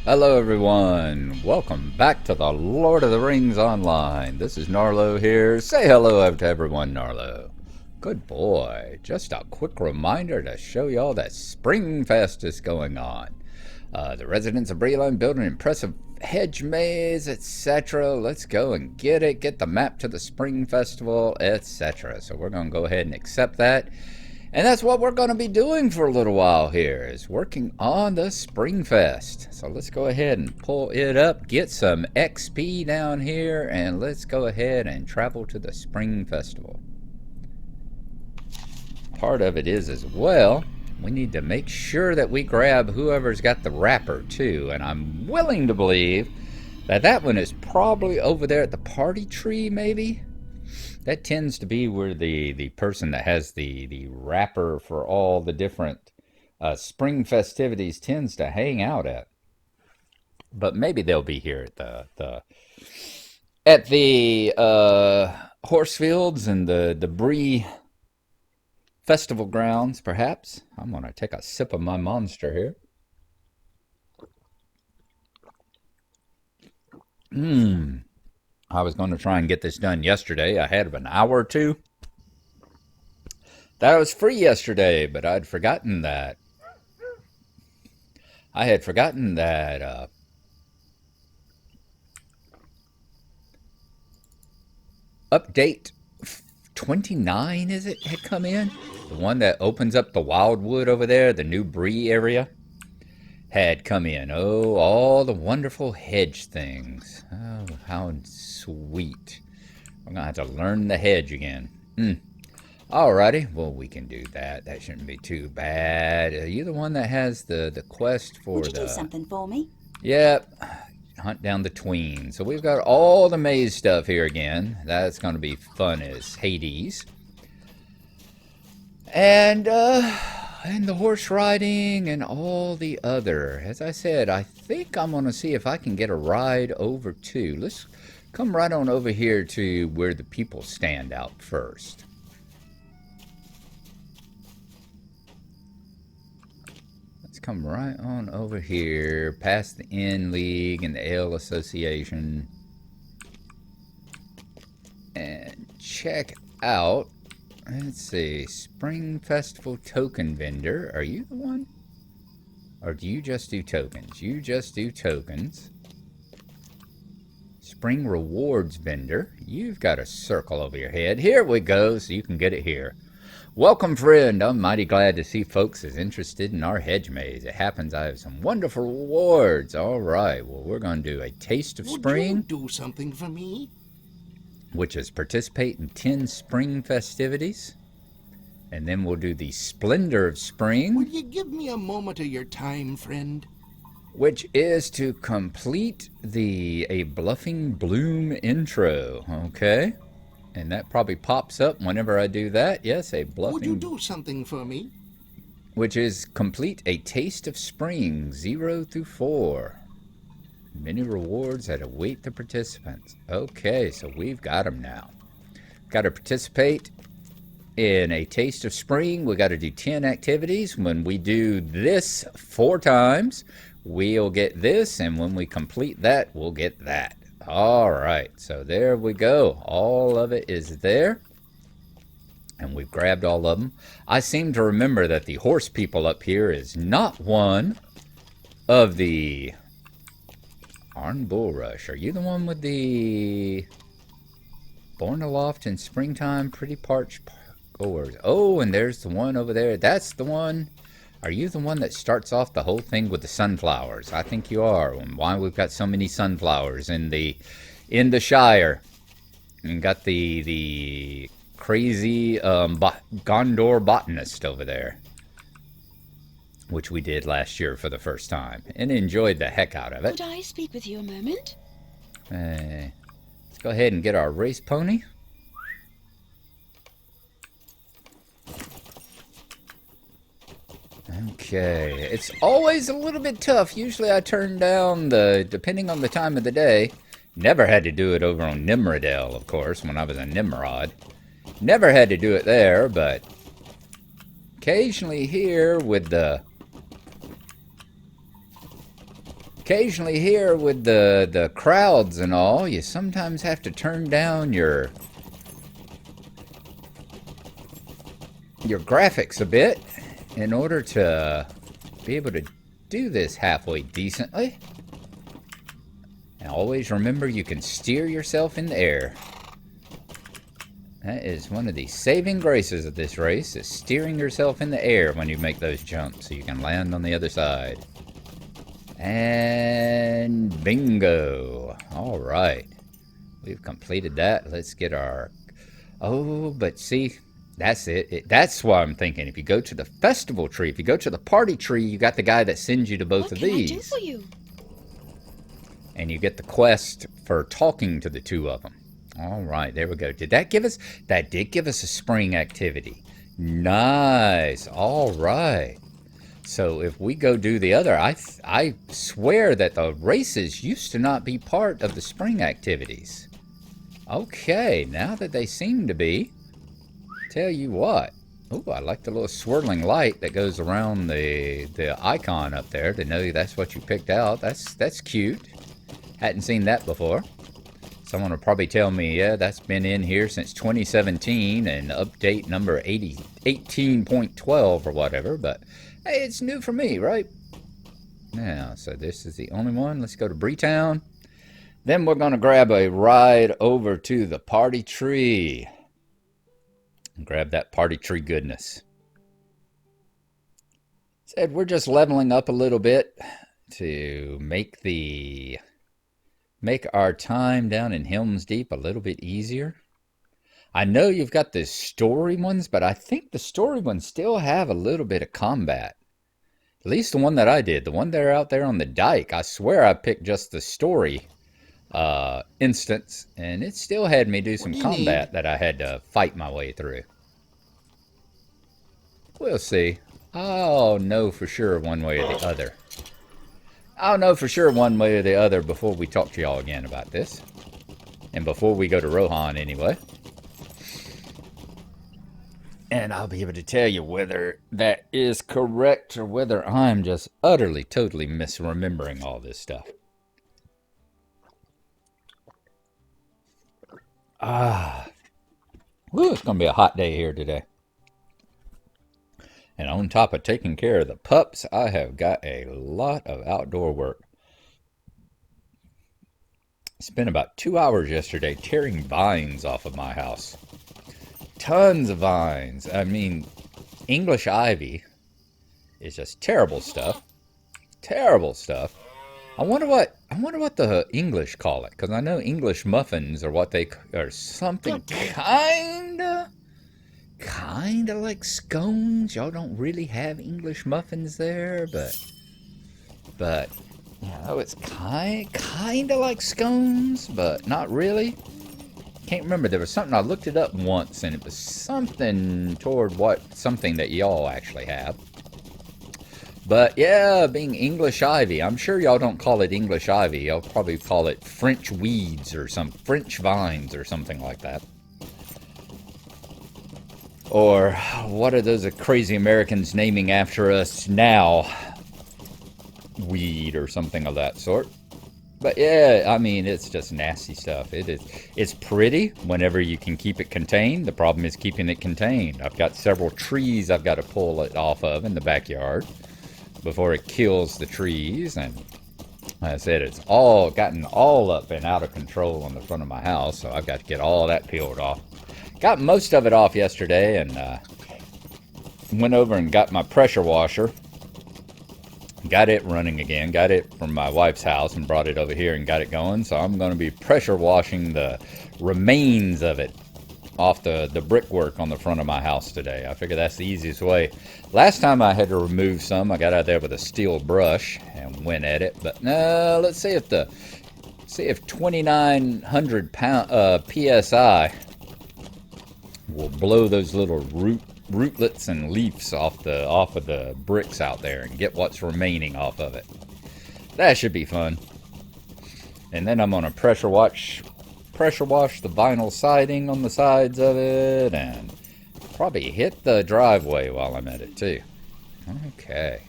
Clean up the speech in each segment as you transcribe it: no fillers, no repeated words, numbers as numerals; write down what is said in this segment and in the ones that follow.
Hello everyone, welcome back to the Lord of the Rings Online. This is Narlo here. Say hello to everyone, Narlo. Good boy. Just a quick reminder to show y'all that Springfest is going on. The residents of Breland build an impressive hedge maze, etc. Let's go and get it, get the map to the Spring Festival, etc. So we're going to go ahead and accept that. And that's what we're going to be doing for a little while here, is working on the Springfest. So let's go ahead and pull it up, get some XP down here, and let's go ahead and travel to the Spring Festival. Part of it is as well, we need to make sure that we grab whoever's got the wrapper too. And I'm willing to believe that that one is probably over there at the party tree, maybe? That tends to be where the person that has the wrapper for all the different spring festivities tends to hang out at. But maybe they'll be here at the horse fields and the Bree festival grounds, perhaps. I'm gonna take a sip of my monster here. I was going to try and get this done yesterday. I had an hour or two. That was free yesterday, but I'd forgotten that. I had forgotten that update 29, is it, had come in? The one that opens up the Wildwood over there, the new Bree area, had come in. Oh, all the wonderful hedge things. Oh, how sweet. We're going to have to learn the hedge again. Alrighty, well, we can do that. That shouldn't be too bad. Are you the one that has the quest for Would you do something for me? Yep. Hunt down the tween. So we've got all the maze stuff here again. That's going to be fun as Hades. And the horse riding and all the other. As I said, I think I'm going to see if I can get a ride over to. Let's come right on over here to where the people stand out first. Let's come right on over here, past the Inn League and the Ale Association. And check out. Let's see, Spring Festival Token Vendor. Are you the one? Or do you just do tokens? You just do tokens. Spring Rewards Vendor. You've got a circle over your head. Here we go, so you can get it here. Welcome, friend. I'm mighty glad to see folks as interested in our hedge maze. It happens I have some wonderful rewards. All right, well, we're going to do a Taste of Spring. Would you do something for me? Which is participate in 10 spring festivities. And then we'll do the Splendor of Spring. Would you give me a moment of your time, friend? Which is to complete a Bluffing Bloom intro, okay? And that probably pops up whenever I do that. Yes, a Bluffing... Would you do something for me? Which is complete a Taste of Spring, 0 through 4. Many rewards that await the participants. Okay, so we've got them now. Got to participate in a Taste of Spring. We got to do 10 activities. When we do this 4 times, we'll get this. And when we complete that, we'll get that. All right, so there we go. All of it is there. And we've grabbed all of them. I seem to remember that the horse people up here is not one of the... Arn Bullrush. Are you the one with the Born Aloft in Springtime, Pretty Parched Goers? Oh, and there's the one over there. That's the one. Are you the one that starts off the whole thing with the sunflowers? I think you are. And why we've got so many sunflowers in the Shire. And got the crazy Gondor botanist over there, which we did last year for the first time, and enjoyed the heck out of it. Could I speak with you a moment? Let's go ahead and get our race pony. Okay, it's always a little bit tough. Usually I turn down depending on the time of the day. Never had to do it over on Nimrodale, of course, when I was a Nimrod. Never had to do it there, but occasionally here with the occasionally here with the crowds and all, you sometimes have to turn down your graphics a bit in order to be able to do this halfway decently. And always remember, you can steer yourself in the air. That is one of the saving graces of this race, is steering yourself in the air when you make those jumps so you can land on the other side. And bingo. All right. We've completed that. Let's get our... Oh, but see, that's it. That's why I'm thinking. If you go to the festival tree, if you go to the party tree, you got the guy that sends you to both of these. What can I do for you? And you get the quest for talking to the two of them. All right, there we go. Did that give us... That did give us a spring activity. Nice. All right. So if we go do the other, I swear that the races used to not be part of the spring activities. Okay, now that they seem to be, tell you what. Oh, I like the little swirling light that goes around the icon up there to know that's what you picked out. That's cute. Hadn't seen that before. Someone will probably tell me, yeah, that's been in here since 2017 and update number 18.12 or whatever, but hey, it's new for me, right? Now, so this is the only one. Let's go to Breetown. Then we're going to grab a ride over to the party tree. And grab that party tree goodness. Said we're just leveling up a little bit to make our time down in Helm's Deep a little bit easier. I know you've got the story ones, but I think the story ones still have a little bit of combat. At least the one that I did, the one that are out there on the dike, I swear I picked just the story instance, and it still had me do some combat that I had to fight my way through. We'll see. I'll know for sure one way or the other. I'll know for sure one way or the other before we talk to y'all again about this. And before we go to Rohan anyway. And I'll be able to tell you whether that is correct or whether I'm just utterly, totally misremembering all this stuff. Woo, it's going to be a hot day here today. And on top of taking care of the pups, I have got a lot of outdoor work. Spent about 2 hours yesterday tearing vines off of my house. Tons of vines. I mean, English ivy is just terrible stuff. Terrible stuff. I wonder what the English call it, because I know English muffins are what they are, something kind of like scones. Y'all don't really have English muffins there, but you know, it's kind of like scones, but not really. Can't remember. There was something, I looked it up once, and it was something toward something that y'all actually have. But yeah, being English ivy, I'm sure y'all don't call it English ivy. Y'all probably call it French weeds or some French vines or something like that. Or what are those crazy Americans naming after us now? Weed or something of that sort. But yeah, I mean, it's just nasty stuff. It's pretty whenever you can keep it contained. The problem is keeping it contained. I've got several trees I've got to pull it off of in the backyard before it kills the trees. And like I said, it's all gotten all up and out of control on the front of my house, so I've got to get all that peeled off. Got most of it off yesterday, and went over and got my pressure washer. Got it running again. Got it from my wife's house and brought it over here and got it going. So I'm going to be pressure washing the remains of it off the brickwork on the front of my house today. I figure that's the easiest way. Last time I had to remove some, I got out there with a steel brush and went at it. But no, let's see if 2,900 psi will blow those little rootlets and leaves off of the bricks out there and get what's remaining off of it. That should be fun. And then I'm gonna pressure wash the vinyl siding on the sides of it, and probably hit the driveway while I'm at it too. Okay.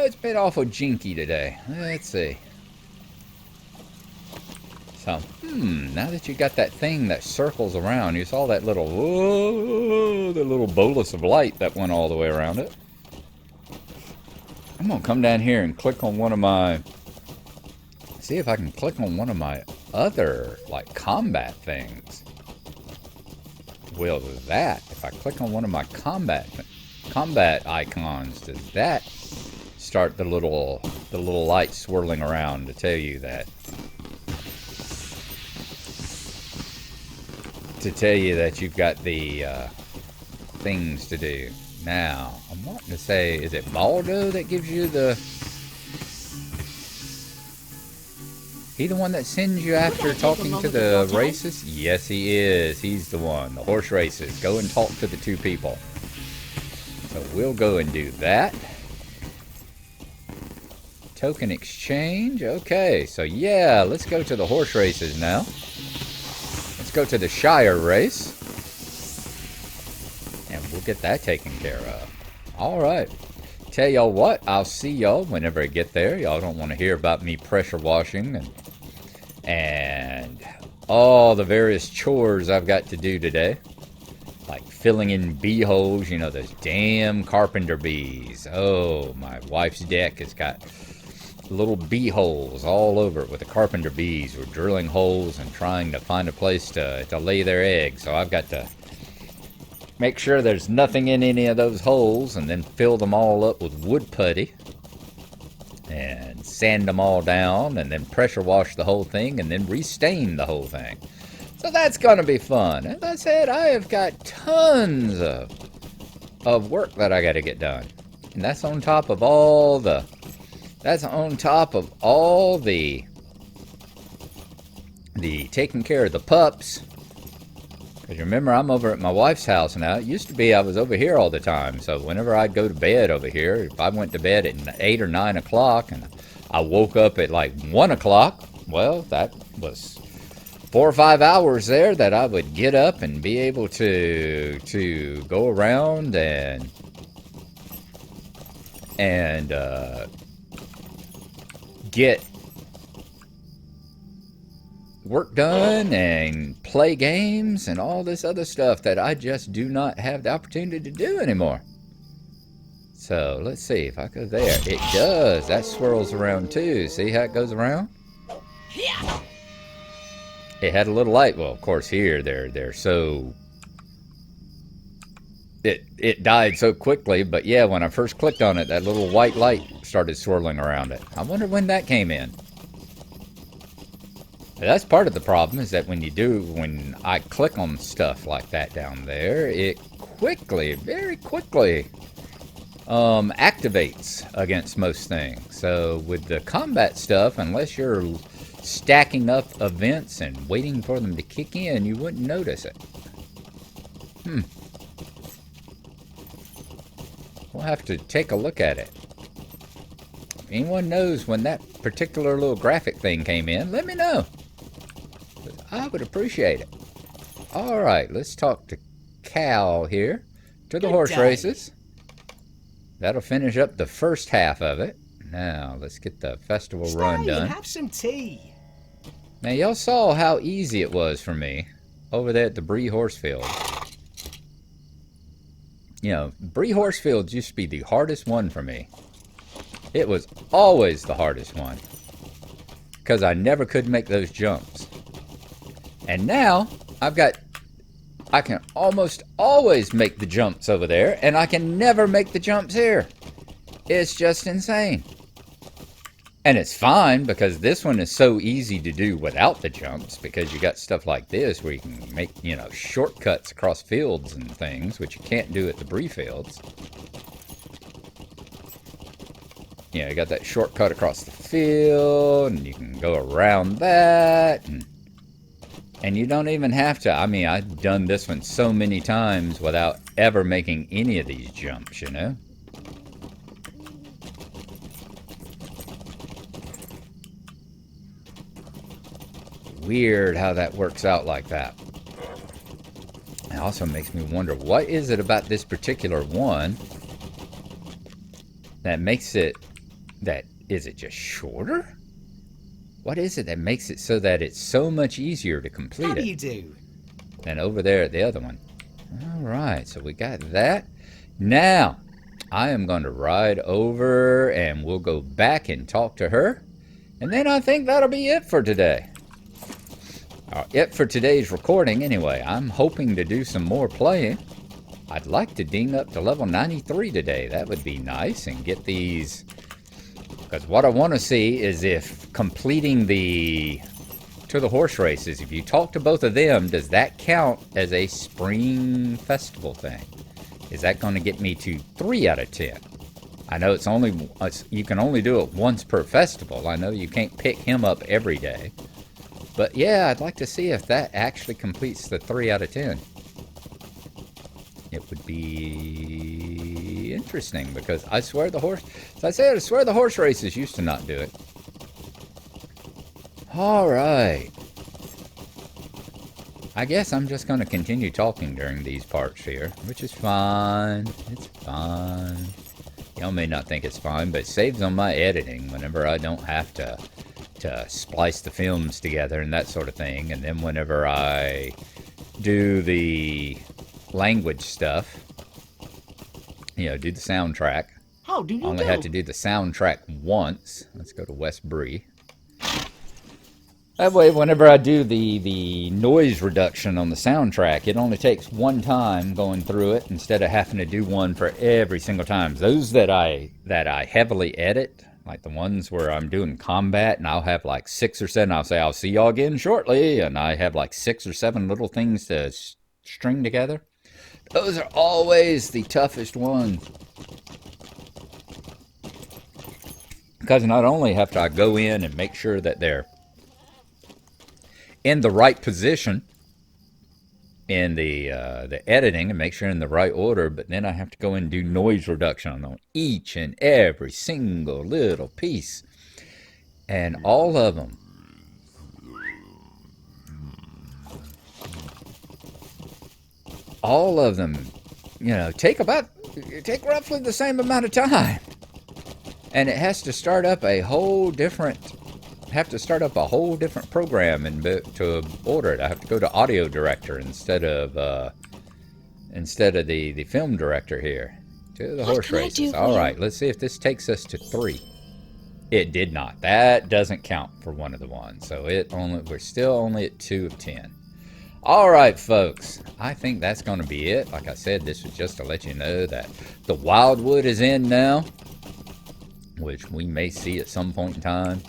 it's been awful jinky today. Let's see. So, now that you got that thing that circles around, you saw that little, whoa, the little bolus of light that went all the way around it. I'm going to come down here and click on one of my, see if I can click on one of my other, like, combat things. Will that, if I click on one of my combat icons, does that start the little light swirling around to tell you that you've got the things to do. Now, I'm wanting to say, is it Baldo that gives you the... He the one that sends you after talking to the races? Yes, he is. He's the one. The horse races. Go and talk to the two people. So we'll go and do that. Token exchange. Okay, so yeah, let's go to the horse races now. Let's go to the Shire race. And we'll get that taken care of. Alright. Tell y'all what, I'll see y'all whenever I get there. Y'all don't want to hear about me pressure washing and all the various chores I've got to do today. Like filling in bee holes, you know, those damn carpenter bees. Oh, my wife's deck has got little bee holes all over it with the carpenter bees. We're drilling holes and trying to find a place to lay their eggs. So I've got to make sure there's nothing in any of those holes and then fill them all up with wood putty and sand them all down and then pressure wash the whole thing and then restain the whole thing. So that's going to be fun. As I said, I have got tons of work that I got to get done. And that's on top of all the taking care of the pups. Because remember, I'm over at my wife's house now. It used to be I was over here all the time. So whenever I'd go to bed over here, if I went to bed at 8 or 9 o'clock and I woke up at like 1 o'clock, well, that was 4 or 5 hours there that I would get up and be able to go around and get work done and play games and all this other stuff that I just do not have the opportunity to do anymore. So let's see if I go there. It does. That swirls around too. See how it goes around? It had a little light. Well, of course here they're so it died so quickly, but yeah, when I first clicked on it, that little white light started swirling around it. I wonder when that came in. That's part of the problem, is that when I click on stuff like that down there, it very quickly activates against most things. So with the combat stuff, unless you're stacking up events and waiting for them to kick in, you wouldn't notice it. We'll have to take a look at it. If anyone knows when that particular little graphic thing came in, let me know. I would appreciate it. Alright, let's talk to Cal here. To the horse races. That'll finish up the first half of it. Now, let's get the festival run done. Have some tea. Now, y'all saw how easy it was for me over there at the Bree Horsefield. You know, Bree Horsefield used to be the hardest one for me. It was always the hardest one. Because I never could make those jumps. And now, I can almost always make the jumps over there, and I can never make the jumps here. It's just insane. And it's fine, because this one is so easy to do without the jumps, because you got stuff like this where you can make, you know, shortcuts across fields and things, which you can't do at the Bree fields. You know, you got that shortcut across the field, and you can go around that, and you don't even have to. I mean, I've done this one so many times without ever making any of these jumps, you know? Weird how that works out like that. It also makes me wonder, what is it about this particular one that makes it that, is it just shorter? What is it that makes it so that it's so much easier to complete How do it you do? than over there at the other one? All right, so we got that. Now, I am going to ride over and we'll go back and talk to her. And then I think that'll be it for today. It for today's recording anyway. I'm hoping to do some more playing. I'd like to ding up to level 93 today. That would be nice, and get these, because what I want to see is if completing the horse races, if you talk to both of them, does that count as a spring festival thing? Is that going to get me to 3 out of 10? I know you can only do it once per festival. I know you can't pick him up every day. But yeah, I'd like to see if that actually completes the 3 out of 10. It would be interesting, because I swear the horse races used to not do it. Alright. I guess I'm just going to continue talking during these parts here, which is fine. It's fine. Y'all may not think it's fine, but it saves on my editing whenever I don't have to splice the films together and that sort of thing. And then whenever I do the language stuff, do the soundtrack. How do you I only had to do the soundtrack once. Let's go to West Bree. That way, whenever I do the noise reduction on the soundtrack, it only takes one time going through it instead of having to do one for every single time. Those that I heavily edit, like the ones where I'm doing combat, and I'll have like 6 or 7. I'll say, I'll see y'all again shortly, and I have like 6 or 7 little things to string together. Those are always the toughest ones. Because not only have to I go in and make sure that they're in the right position in the editing and make sure in the right order, but then I have to go in and do noise reduction on each and every single little piece. And all of them take roughly the same amount of time. And it has to start up a whole different program and to order it. I have to go to audio director instead of the film director here. To the horse races. All right, let's see if this takes us to 3. It did not. That doesn't count for one of the ones. So we're still only at 2 of 10. All right, folks. I think that's going to be it. Like I said, this was just to let you know that the Wildwood is in now, which we may see at some point in time,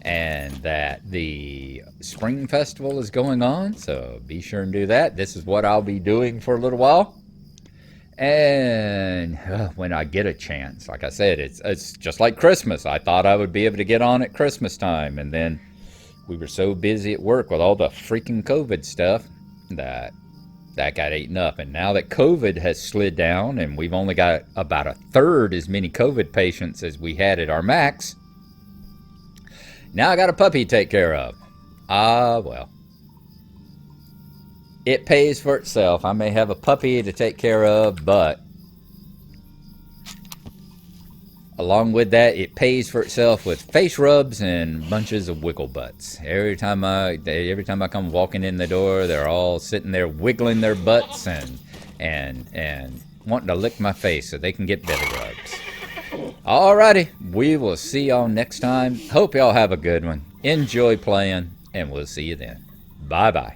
and that the Spring Festival is going on, so be sure and do that. This is what I'll be doing for a little while. And when I get a chance, like I said, it's just like Christmas. I thought I would be able to get on at Christmas time, and then we were so busy at work with all the freaking COVID stuff that got eaten up. And now that COVID has slid down and we've only got about 1/3 as many COVID patients as we had at our max, now I got a puppy to take care of. Well, it pays for itself. I may have a puppy to take care of, but along with that, it pays for itself with face rubs and bunches of wiggle butts. Every time I come walking in the door, they're all sitting there wiggling their butts and wanting to lick my face so they can get belly rubs. Alrighty, we will see y'all next time. Hope y'all have a good one. Enjoy playing, and we'll see you then. Bye-bye.